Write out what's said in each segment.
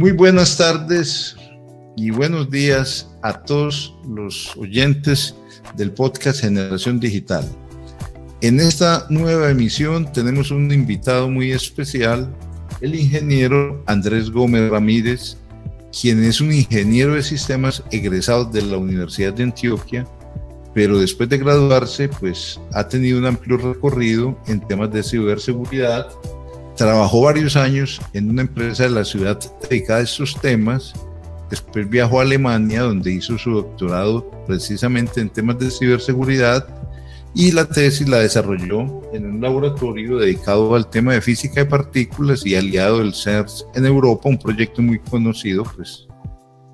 Muy buenas tardes y buenos días a todos los oyentes del podcast Generación Digital. En esta nueva emisión tenemos un invitado muy especial, el ingeniero Andrés Gómez Ramírez, quien es un ingeniero de sistemas egresado de la Universidad de Antioquia, pero después de graduarse, pues ha tenido un amplio recorrido en temas de ciberseguridad. Trabajó varios años en una empresa de la ciudad dedicada a estos temas. Después viajó a Alemania, donde hizo su doctorado precisamente en temas de ciberseguridad, y la tesis la desarrolló en un laboratorio dedicado al tema de física de partículas y aliado del CERN en Europa, un proyecto muy conocido pues,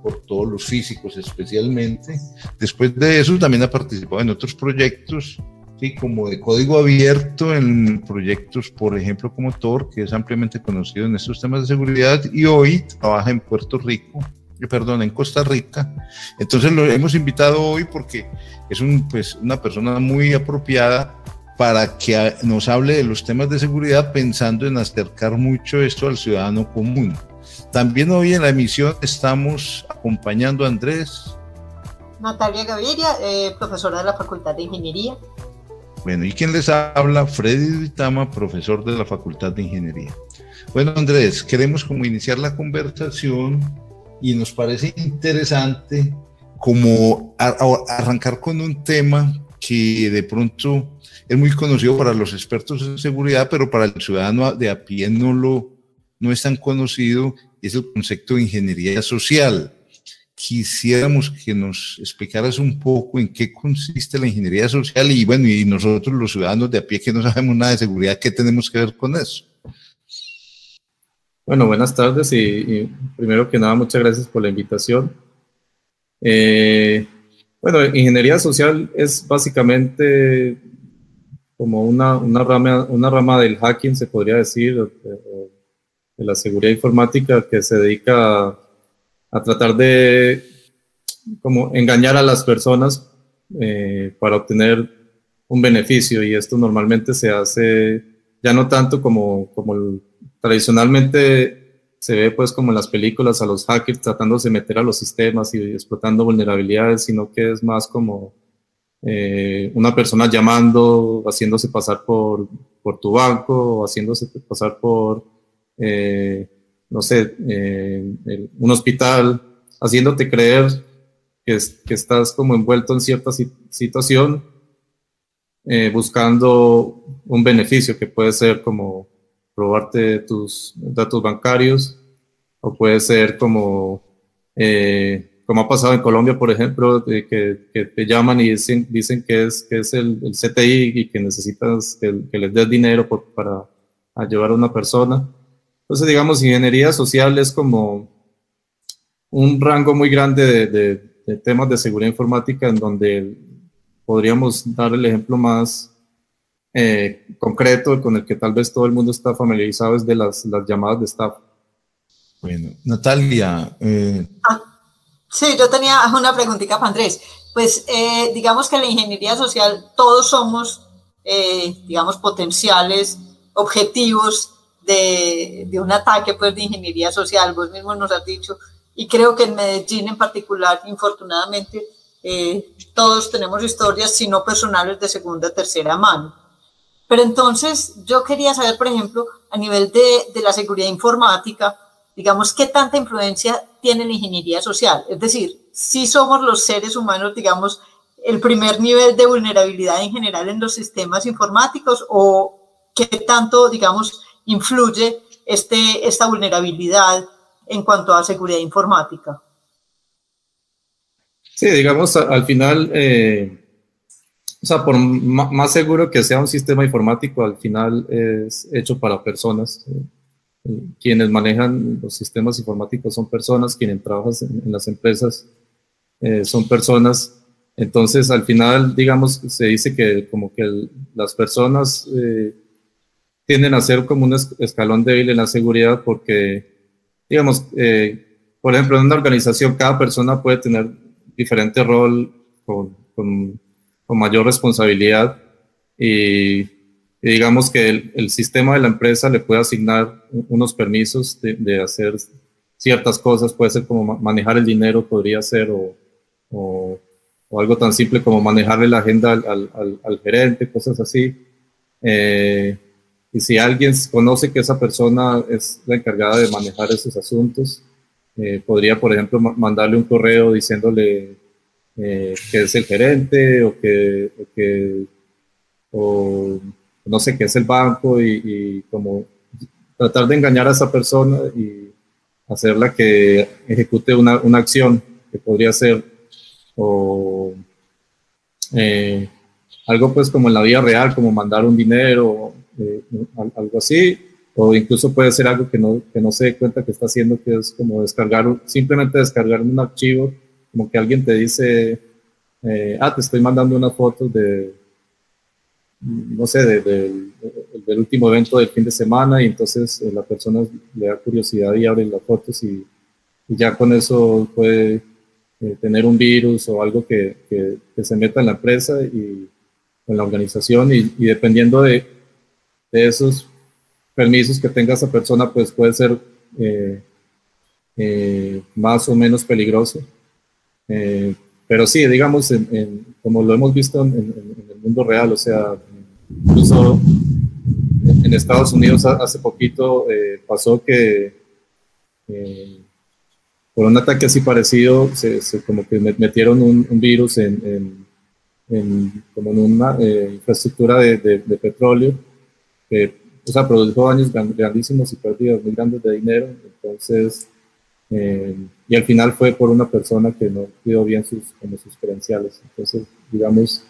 por todos los físicos especialmente. Después de eso también ha participado en otros proyectos, sí, como de código abierto, en proyectos, por ejemplo, como Tor, que es ampliamente conocido en estos temas de seguridad, y hoy trabaja en en Costa Rica. Entonces lo hemos invitado hoy porque es una persona muy apropiada para que nos hable de los temas de seguridad, pensando en acercar mucho esto al ciudadano común. También hoy en la emisión estamos acompañando a Andrés. Natalia Gaviria, profesora de la Facultad de Ingeniería. Bueno, ¿y quién les habla? Freddy Duitama, profesor de la Facultad de Ingeniería. Bueno, Andrés, queremos como iniciar la conversación y nos parece interesante como arrancar con un tema que de pronto es muy conocido para los expertos en seguridad, pero para el ciudadano de a pie no es tan conocido, es el concepto de ingeniería social. Quisiéramos que nos explicaras un poco en qué consiste la ingeniería social y bueno, y nosotros los ciudadanos de a pie que no sabemos nada de seguridad, ¿qué tenemos que ver con eso? Bueno, buenas tardes y primero que nada, muchas gracias por la invitación. Bueno, ingeniería social es básicamente como una rama del hacking, se podría decir, de la seguridad informática, que se dedica a tratar de como engañar a las personas para obtener un beneficio, y esto normalmente se hace ya no tanto como tradicionalmente se ve pues como en las películas a los hackers tratándose de meter a los sistemas y explotando vulnerabilidades, sino que es más como una persona llamando, haciéndose pasar por tu banco o haciéndose pasar por no sé, un hospital, haciéndote creer que estás como envuelto en cierta situación, buscando un beneficio que puede ser como robarte tus datos bancarios, o puede ser como ha pasado en Colombia, por ejemplo, que te llaman y dicen que es el CTI y que necesitas que les des dinero para ayudar a una persona. Entonces, digamos, ingeniería social es como un rango muy grande de temas de seguridad informática, en donde podríamos dar el ejemplo más concreto, con el que tal vez todo el mundo está familiarizado, es de las llamadas de estafa. Bueno, Natalia. Sí, yo tenía una preguntita para Andrés. Pues digamos que en la ingeniería social todos somos, digamos, potenciales objetivos de un ataque pues, de ingeniería social. Vos mismo nos has dicho, y creo que en Medellín en particular, infortunadamente, todos tenemos historias, si no personales, de segunda o tercera mano. Pero entonces yo quería saber, por ejemplo, a nivel de la seguridad informática, digamos, ¿qué tanta influencia tiene la ingeniería social? Es decir, si somos los seres humanos, digamos, el primer nivel de vulnerabilidad en general en los sistemas informáticos, o qué tanto, digamos, influye esta vulnerabilidad en cuanto a seguridad informática. Sí, digamos, al final, o sea, por más seguro que sea un sistema informático, al final es hecho para personas. Quienes manejan los sistemas informáticos son personas, quienes trabajan en las empresas son personas. Entonces, al final, digamos, se dice que como que las personas tienden a ser como un escalón débil en la seguridad, porque, digamos, por ejemplo, en una organización cada persona puede tener diferente rol con mayor responsabilidad, y digamos que el sistema de la empresa le puede asignar unos permisos de hacer ciertas cosas, puede ser como manejar el dinero, podría ser, o algo tan simple como manejarle la agenda al gerente, cosas así. Y si alguien conoce que esa persona es la encargada de manejar esos asuntos, podría, por ejemplo, mandarle un correo diciéndole que es el gerente o no sé, qué es el banco y como tratar de engañar a esa persona y hacerla que ejecute una acción que podría ser o algo pues como en la vida real, como mandar un dinero, algo así, o incluso puede ser algo que no se dé cuenta que está haciendo, que es como simplemente descargar un archivo, como que alguien te dice, te estoy mandando unas fotos no sé, del último evento del fin de semana, y entonces la persona le da curiosidad y abre las fotos y ya con eso puede tener un virus o algo que se meta en la empresa y en la organización y dependiendo de esos permisos que tenga esa persona, pues puede ser más o menos peligroso. Pero sí, digamos, como lo hemos visto en el mundo real, o sea, incluso en Estados Unidos hace poquito pasó que por un ataque así parecido, como que metieron un virus como en una infraestructura de petróleo, que o sea, produjo daños grandísimos y pérdidas muy grandes de dinero. Entonces, y al final fue por una persona que no cuidó bien sus credenciales. Entonces, digamos,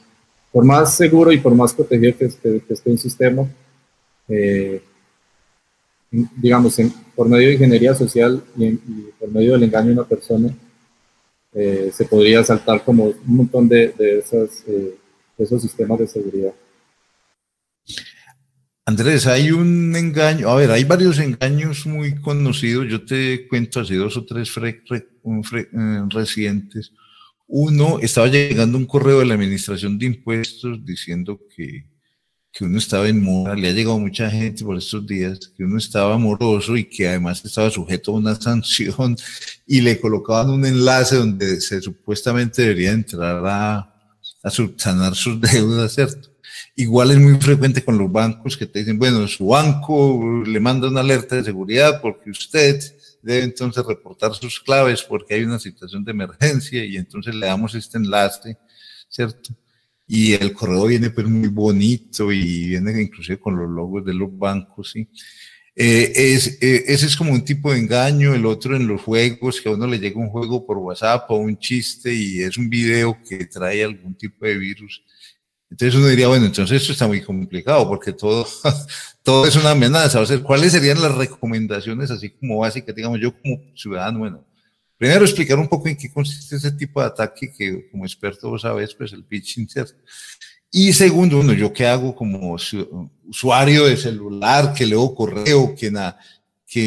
por más seguro y por más protegido que esté un sistema, digamos, por medio de ingeniería social y por medio del engaño de una persona, se podría saltar como un montón de esos sistemas de seguridad. Andrés, hay un engaño, a ver, hay varios engaños muy conocidos, yo te cuento así 2 o 3 recientes. Uno, estaba llegando un correo de la Administración de Impuestos diciendo que uno estaba en mora, le ha llegado mucha gente por estos días, que uno estaba moroso y que además estaba sujeto a una sanción y le colocaban un enlace donde se supuestamente debería entrar a subsanar sus deudas, ¿cierto? Igual es muy frecuente con los bancos que te dicen, bueno, su banco le manda una alerta de seguridad porque usted debe entonces reportar sus claves porque hay una situación de emergencia y entonces le damos este enlace, ¿cierto? Y el correo viene pues muy bonito y viene inclusive con los logos de los bancos, ¿sí? Ese es como un tipo de engaño. El otro en los juegos, que a uno le llega un juego por WhatsApp o un chiste y es un video que trae algún tipo de virus. Entonces uno diría, bueno, entonces esto está muy complicado porque todo es una amenaza. O sea, ¿cuáles serían las recomendaciones así como básicas, digamos, yo como ciudadano? Bueno, primero explicar un poco en qué consiste ese tipo de ataque que como experto vos sabés, pues el phishing, ¿cierto? Y segundo, bueno, yo qué hago como usuario de celular, que leo correo, que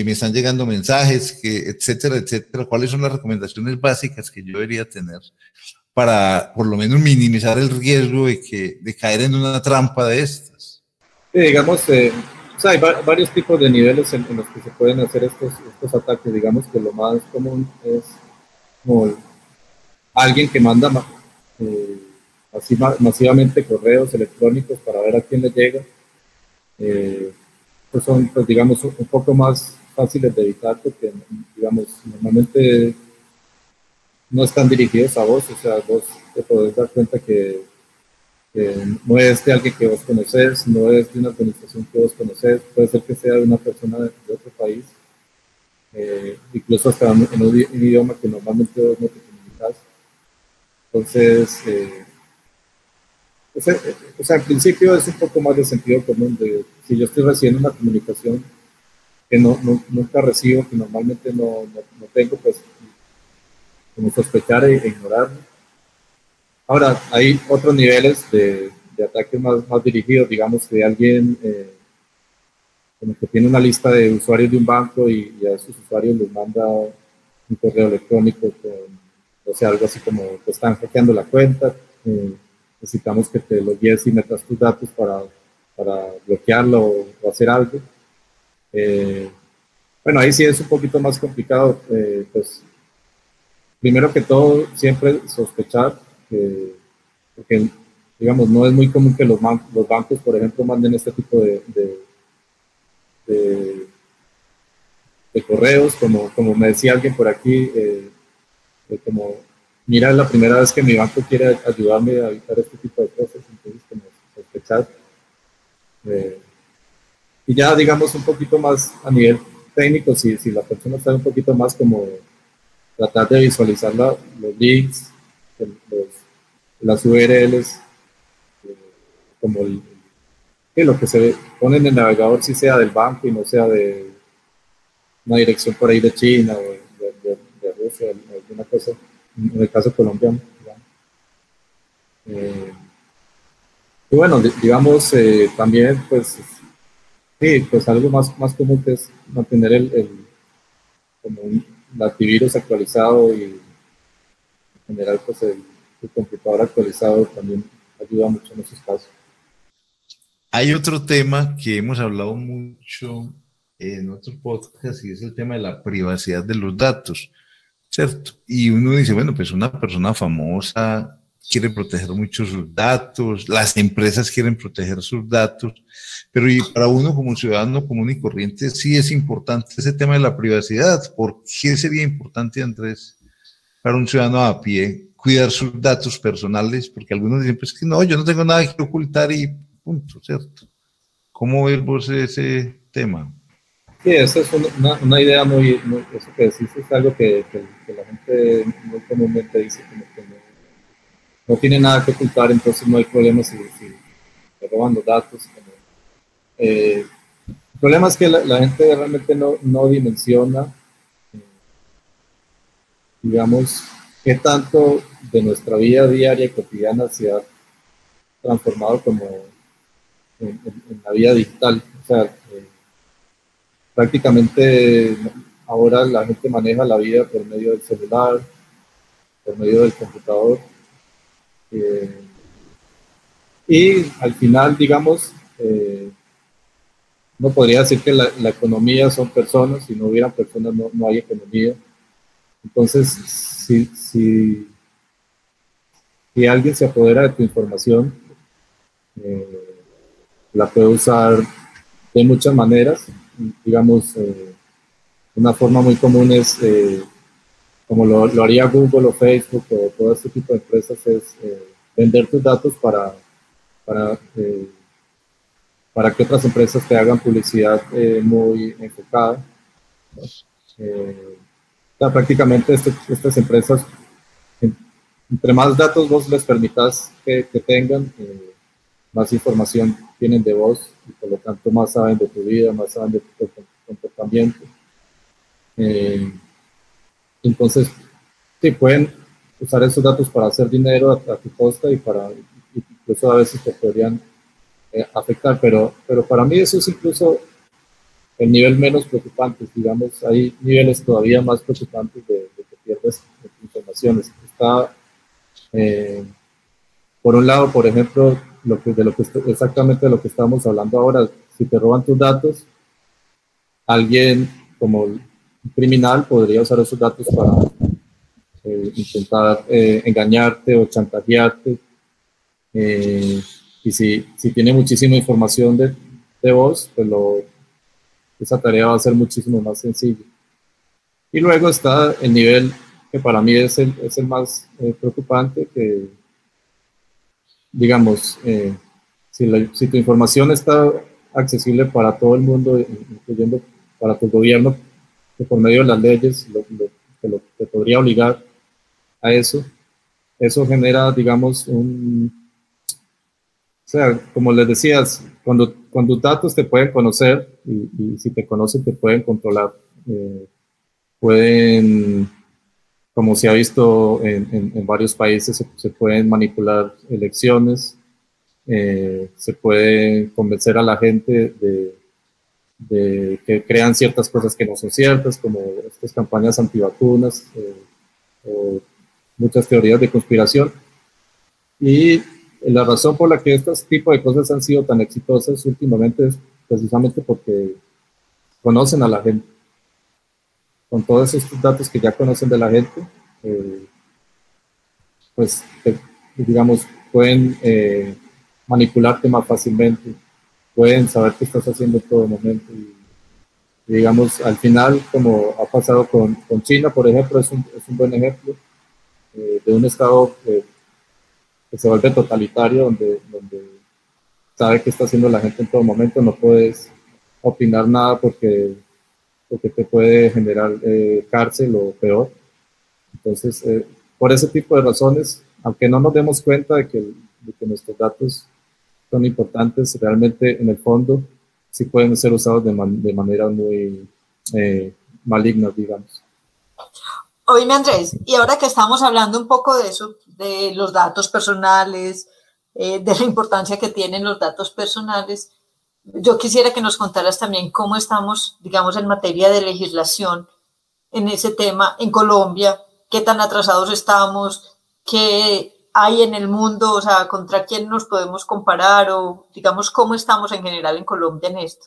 me están llegando mensajes, etcétera, etcétera. ¿Cuáles son las recomendaciones básicas que yo debería tener para por lo menos minimizar el riesgo de caer en una trampa de estas? Sí, digamos, o sea, hay varios tipos de niveles en los que se pueden hacer estos ataques. Digamos que lo más común es como alguien que manda así masivamente correos electrónicos para ver a quién le llega. Pues son, pues, digamos, un poco más fáciles de evitar porque, digamos, normalmente no están dirigidos a vos, o sea, vos te podés dar cuenta que no es de alguien que vos conoces, no es de una organización que vos conoces, puede ser que sea de una persona de otro país, incluso hasta en un idioma que normalmente vos no te comunicas. Entonces, o sea, al principio es un poco más de sentido común, de si yo estoy recibiendo una comunicación que nunca recibo, que normalmente no tengo, pues como sospechar e ignorarlo. Ahora, hay otros niveles de ataques más dirigidos, digamos, de alguien como que tiene una lista de usuarios de un banco y a esos usuarios les manda un correo electrónico o sea, algo así como te están hackeando la cuenta, necesitamos que te lo guíes y metas tus datos para bloquearlo o hacer algo. Bueno, ahí sí es un poquito más complicado, pues primero que todo, siempre sospechar, porque digamos, no es muy común que los bancos, por ejemplo, manden este tipo de, de correos, como me decía alguien por aquí, como, mira, es la primera vez que mi banco quiere ayudarme a evitar este tipo de cosas, entonces como sospechar. Y ya, digamos, un poquito más a nivel técnico, si la persona está un poquito más como tratar de visualizar los links, las URLs, como que lo que se pone en el navegador sí sea del banco y no sea de una dirección por ahí de China o de Rusia, o alguna cosa, en el caso colombiano. Y bueno, digamos, también, pues, sí, pues algo más común que es mantener como el antivirus actualizado y en general, pues, el computador actualizado también ayuda mucho en esos casos. Hay otro tema que hemos hablado mucho en otros podcasts y es el tema de la privacidad de los datos, ¿cierto? Y uno dice, bueno, pues una persona famosa quiere proteger mucho sus datos, las empresas quieren proteger sus datos, pero y para uno como ciudadano común y corriente sí es importante ese tema de la privacidad. ¿Por qué sería importante, Andrés, para un ciudadano a pie cuidar sus datos personales? Porque algunos dicen, pues que no, yo no tengo nada que ocultar y punto, ¿cierto? ¿Cómo ves vos ese tema? Sí, esa es una idea eso que decís es algo que la gente muy comúnmente dice, como que no tiene nada que ocultar, entonces no hay problema si te roban los datos. El problema es que la gente realmente no dimensiona, digamos, qué tanto de nuestra vida diaria y cotidiana se ha transformado como en la vida digital. O sea, prácticamente ahora la gente maneja la vida por medio del celular, por medio del computador. Y al final, digamos, no podría decir que la economía son personas, si no hubieran personas no hay economía. Entonces, si alguien se apodera de tu información, la puede usar de muchas maneras. Digamos, una forma muy común es, como lo haría Google o Facebook o todo este tipo de empresas, es vender tus datos para que otras empresas te hagan publicidad muy enfocada, ¿no? Prácticamente estas empresas, entre más datos vos les permitas que tengan, más información tienen de vos y por lo tanto más saben de tu vida, más saben de tu comportamiento. Entonces, sí, pueden usar esos datos para hacer dinero a tu costa y incluso a veces te podrían afectar, pero para mí eso es incluso el nivel menos preocupante. Digamos, hay niveles todavía más preocupantes de que pierdes información. Está, por un lado, por ejemplo, exactamente de lo que estamos hablando ahora. Si te roban tus datos, alguien como un criminal podría usar esos datos para intentar engañarte o chantajearte. Y si tiene muchísima información de vos, pues esa tarea va a ser muchísimo más sencilla. Y luego está el nivel que para mí es el más preocupante, que digamos, si tu información está accesible para todo el mundo, incluyendo para tu gobierno, que por medio de las leyes te podría obligar a eso genera, digamos, o sea, como les decías, cuando datos te pueden conocer y si te conocen te pueden controlar, pueden, como se ha visto en varios países, se pueden manipular elecciones, se puede convencer a la gente de que crean ciertas cosas que no son ciertas, como estas campañas antivacunas o muchas teorías de conspiración. Y la razón por la que este tipo de cosas han sido tan exitosas últimamente es precisamente porque conocen a la gente. con todos estos datos que ya conocen de la gente, pues, digamos, pueden manipularte más fácilmente, pueden saber qué estás haciendo en todo momento. Y digamos, al final, como ha pasado con China, por ejemplo, es un buen ejemplo de un estado que se vuelve totalitario, donde sabe qué está haciendo la gente en todo momento, no puedes opinar nada porque te puede generar cárcel o peor. Entonces, por ese tipo de razones, aunque no nos demos cuenta de que nuestros datos son importantes, realmente en el fondo sí pueden ser usados de manera muy maligna, digamos. Oíme, Andrés, y ahora que estamos hablando un poco de eso, de los datos personales, de la importancia que tienen los datos personales, yo quisiera que nos contaras también cómo estamos, digamos, en materia de legislación en ese tema en Colombia, qué tan atrasados estamos, qué hay en el mundo, o sea, contra quién nos podemos comparar o, digamos, cómo estamos en general en Colombia en esto.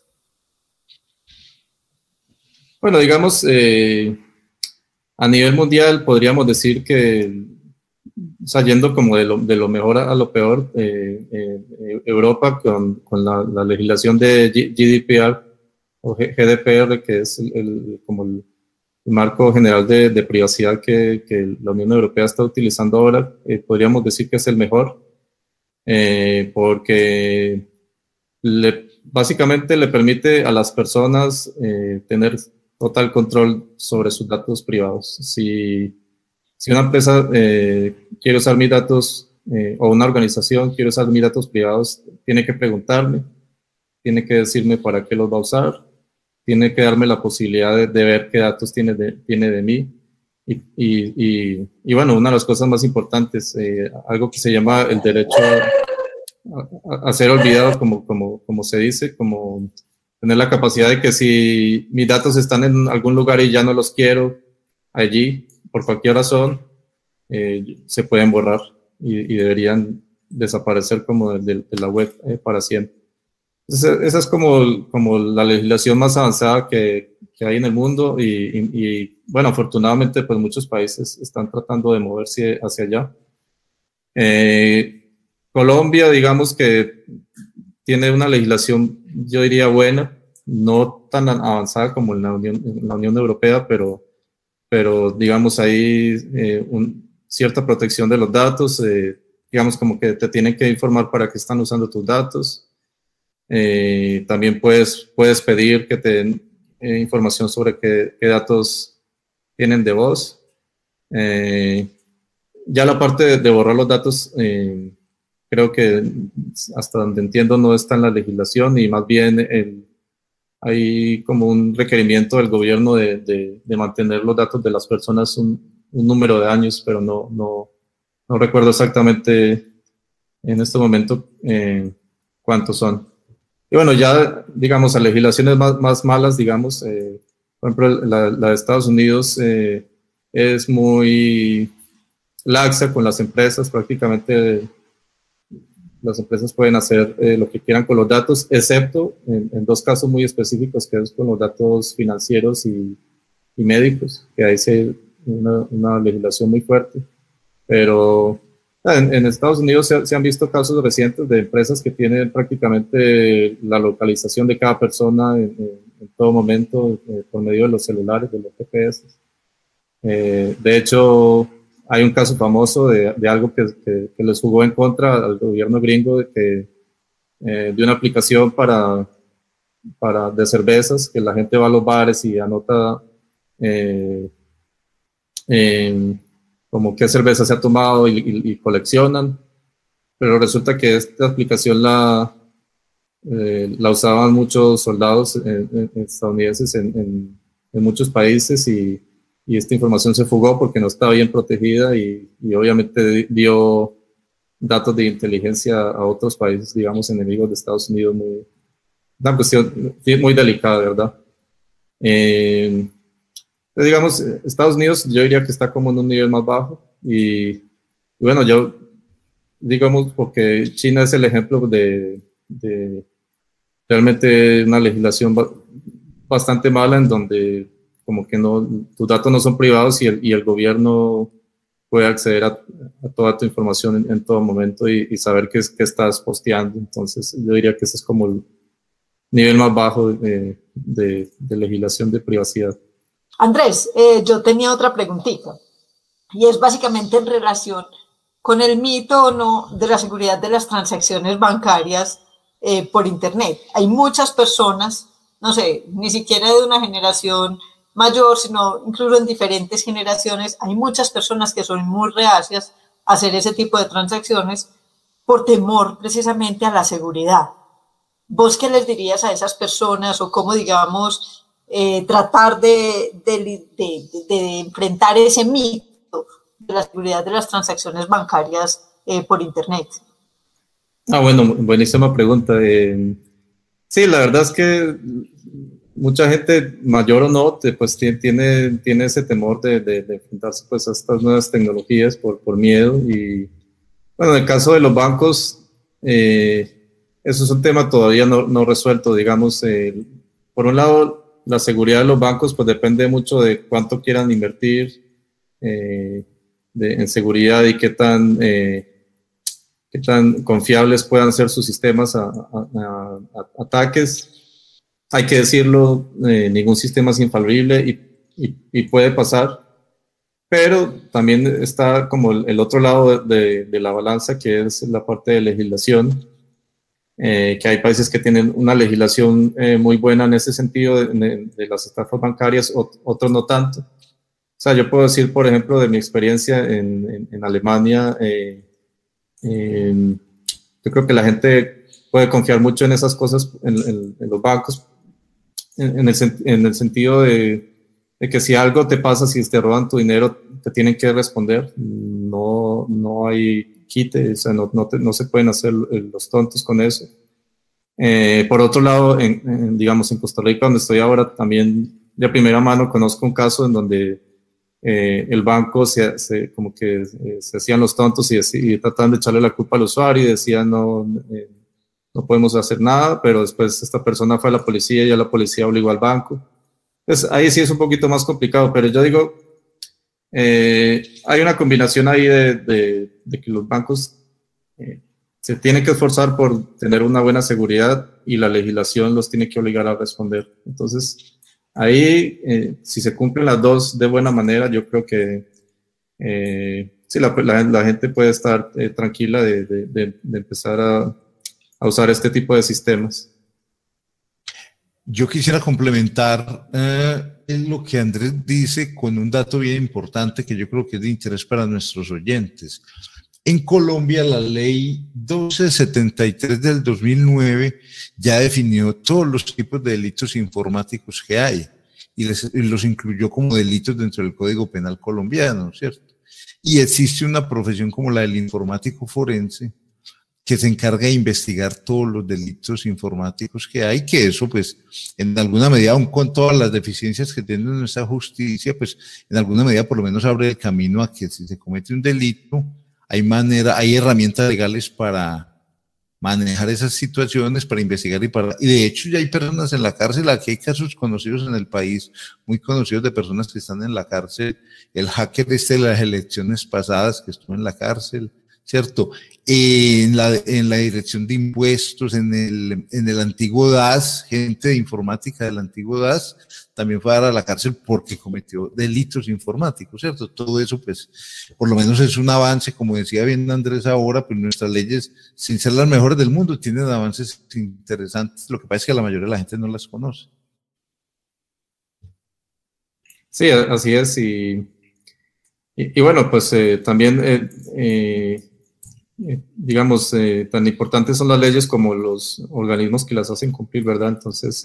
Bueno, digamos, a nivel mundial podríamos decir que, o sea, yendo como de lo mejor a lo peor, Europa con la legislación de GDPR o GDPR, que es como el marco general de privacidad que la Unión Europea está utilizando ahora, podríamos decir que es el mejor, porque básicamente le permite a las personas tener total control sobre sus datos privados. Si una empresa quiere usar mis datos o una organización quiere usar mis datos privados, tiene que preguntarme, tiene que decirme para qué los va a usar, tiene que darme la posibilidad de ver qué datos tiene de mí. Y bueno, una de las cosas más importantes, algo que se llama el derecho a ser olvidado, como se dice, como tener la capacidad de que si mis datos están en algún lugar y ya no los quiero allí, por cualquier razón, se pueden borrar y deberían desaparecer como de la web para siempre. Entonces, esa es como la legislación más avanzada que hay en el mundo y bueno, afortunadamente pues muchos países están tratando de moverse hacia allá. Colombia, digamos que tiene una legislación, yo diría, buena, no tan avanzada como en la Unión Europea, pero digamos hay cierta protección de los datos, digamos como que te tienen que informar para qué están usando tus datos. También puedes pedir que te den información sobre qué datos tienen de vos. Ya la parte de borrar los datos, creo que hasta donde entiendo no está en la legislación y más bien hay como un requerimiento del gobierno de mantener los datos de las personas un número de años, pero no recuerdo exactamente en este momento cuántos son. Y bueno, ya digamos a legislaciones más malas, digamos, por ejemplo la de Estados Unidos es muy laxa con las empresas, prácticamente las empresas pueden hacer lo que quieran con los datos, excepto en dos casos muy específicos, que es con los datos financieros y médicos, que ahí hay una legislación muy fuerte. Pero en Estados Unidos se han visto casos recientes de empresas que tienen prácticamente la localización de cada persona en todo momento por medio de los celulares, de los GPS. De hecho, hay un caso famoso de algo que les jugó en contra al gobierno gringo de una aplicación de cervezas, que la gente va a los bares y anota como qué cerveza se ha tomado y coleccionan, pero resulta que esta aplicación la usaban muchos soldados estadounidenses en muchos países y esta información se fugó porque no estaba bien protegida y obviamente dio datos de inteligencia a otros países, digamos, enemigos de Estados Unidos. Una cuestión muy delicada, ¿verdad? Digamos, Estados Unidos yo diría que está como en un nivel más bajo y bueno, yo digamos porque China es el ejemplo de realmente una legislación bastante mala en donde como que no, tus datos no son privados y el gobierno puede acceder a toda tu información en todo momento y saber qué estás posteando. Entonces, yo diría que ese es como el nivel más bajo de legislación de privacidad. Andrés, yo tenía otra preguntita, y es básicamente en relación con el mito o no de la seguridad de las transacciones bancarias por Internet. Hay muchas personas, no sé, ni siquiera de una generación mayor, sino incluso en diferentes generaciones, hay muchas personas que son muy reacias a hacer ese tipo de transacciones por temor precisamente a la seguridad. ¿Vos qué les dirías a esas personas o cómo, digamos, tratar de enfrentar ese mito de la seguridad de las transacciones bancarias por Internet? Bueno, buenísima pregunta. Sí, la verdad es que mucha gente, mayor o no, pues tiene ese temor de enfrentarse pues a estas nuevas tecnologías por miedo. Y bueno, en el caso de los bancos, eso es un tema todavía no resuelto, digamos. Por un lado, la seguridad de los bancos pues depende mucho de cuánto quieran invertir en seguridad y qué tan confiables puedan ser sus sistemas a ataques. Hay que decirlo, ningún sistema es infalible y puede pasar, pero también está como el otro lado de la balanza, que es la parte de legislación, que hay países que tienen una legislación muy buena en ese sentido de las estafas bancarias, otros no tanto. O sea, yo puedo decir, por ejemplo, de mi experiencia en Alemania, yo creo que la gente puede confiar mucho en esas cosas, en los bancos, en el sentido de que si algo te pasa, si te roban tu dinero, te tienen que responder. No hay quite, o sea, no se pueden hacer los tontos con eso. Por otro lado, digamos, en Costa Rica, donde estoy ahora, también de primera mano conozco un caso en donde el banco como que se hacían los tontos y trataban de echarle la culpa al usuario y decían no podemos hacer nada, pero después esta persona fue a la policía y ya la policía obligó al banco. Entonces ahí sí es un poquito más complicado, pero yo digo, hay una combinación ahí de que los bancos se tienen que esforzar por tener una buena seguridad y la legislación los tiene que obligar a responder. Entonces ahí, si se cumplen las dos de buena manera, yo creo que sí, la gente puede estar tranquila de empezar a usar este tipo de sistemas. Yo quisiera complementar lo que Andrés dice con un dato bien importante que yo creo que es de interés para nuestros oyentes. En Colombia, la ley 1273 del 2009 ya definió todos los tipos de delitos informáticos que hay y los incluyó como delitos dentro del Código Penal colombiano, ¿cierto? Y existe una profesión como la del informático forense que se encarga de investigar todos los delitos informáticos que hay, que eso pues en alguna medida, aun con todas las deficiencias que tiene nuestra justicia, pues en alguna medida por lo menos abre el camino a que si se comete un delito, hay herramientas legales para manejar esas situaciones, para investigar y de hecho ya hay personas en la cárcel. Aquí hay casos conocidos en el país, muy conocidos, de personas que están en la cárcel. El hacker de las elecciones pasadas que estuvo en la cárcel, ¿cierto? En la dirección de impuestos, en el antiguo DAS, gente de informática del antiguo DAS, también fue a dar a la cárcel porque cometió delitos informáticos, ¿cierto? Todo eso, pues, por lo menos es un avance, como decía bien Andrés ahora, pues nuestras leyes, sin ser las mejores del mundo, tienen avances interesantes. Lo que pasa es que la mayoría de la gente no las conoce. Sí, así es. Y bueno, pues también, digamos, tan importantes son las leyes como los organismos que las hacen cumplir, ¿verdad? Entonces,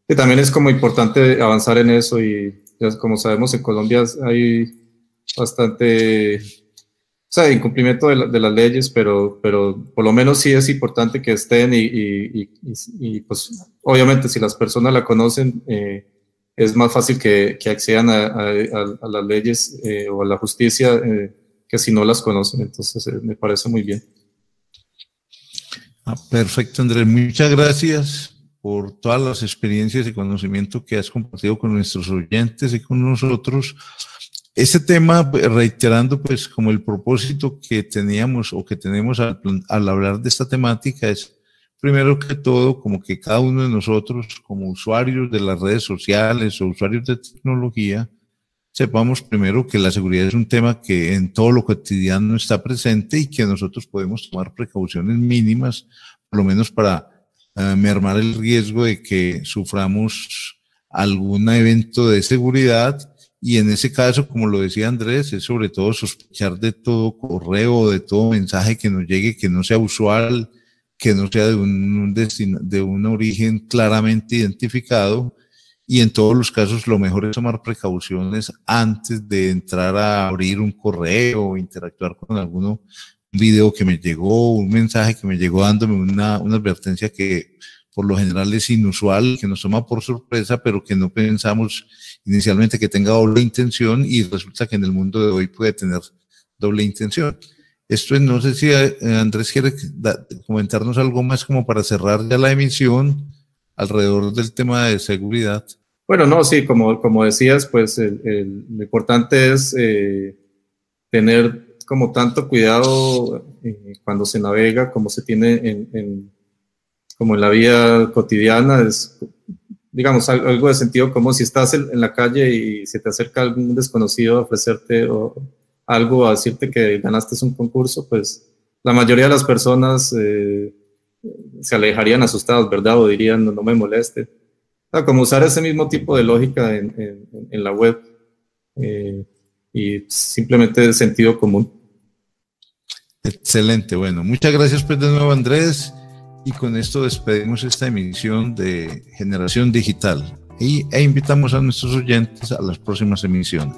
que también es como importante avanzar en eso y ya como sabemos en Colombia hay bastante, o sea, incumplimiento de las leyes, pero por lo menos sí es importante que estén y pues obviamente si las personas la conocen, es más fácil que accedan a las leyes o a la justicia que si no las conocen. Entonces me parece muy bien. Perfecto, Andrés. Muchas gracias por todas las experiencias y conocimiento que has compartido con nuestros oyentes y con nosotros. Este tema, reiterando pues como el propósito que teníamos o que tenemos al hablar de esta temática, es primero que todo como que cada uno de nosotros como usuarios de las redes sociales o usuarios de tecnología sepamos primero que la seguridad es un tema que en todo lo cotidiano está presente y que nosotros podemos tomar precauciones mínimas, por lo menos para mermar el riesgo de que suframos algún evento de seguridad. Y en ese caso, como lo decía Andrés, es sobre todo sospechar de todo correo, de todo mensaje que nos llegue, que no sea usual, que no sea de un origen claramente identificado. Y en todos los casos, lo mejor es tomar precauciones antes de entrar a abrir un correo o interactuar con un video que me llegó, un mensaje que me llegó dándome una advertencia que por lo general es inusual, que nos toma por sorpresa, pero que no pensamos inicialmente que tenga doble intención y resulta que en el mundo de hoy puede tener doble intención. Esto no sé si Andrés quiere comentarnos algo más como para cerrar ya la emisión alrededor del tema de seguridad. Bueno, no, sí, como decías, pues lo importante es tener como tanto cuidado cuando se navega como se tiene como en la vida cotidiana. Es, digamos, algo de sentido como si estás en la calle y se te acerca algún desconocido a ofrecerte algo, a decirte que ganaste un concurso, pues la mayoría de las personas se alejarían asustadas, ¿verdad? O dirían, no me moleste. O sea, como usar ese mismo tipo de lógica en la web y simplemente de sentido común. Excelente, bueno, muchas gracias pues de nuevo Andrés. Y con esto despedimos esta emisión de Generación Digital e invitamos a nuestros oyentes a las próximas emisiones.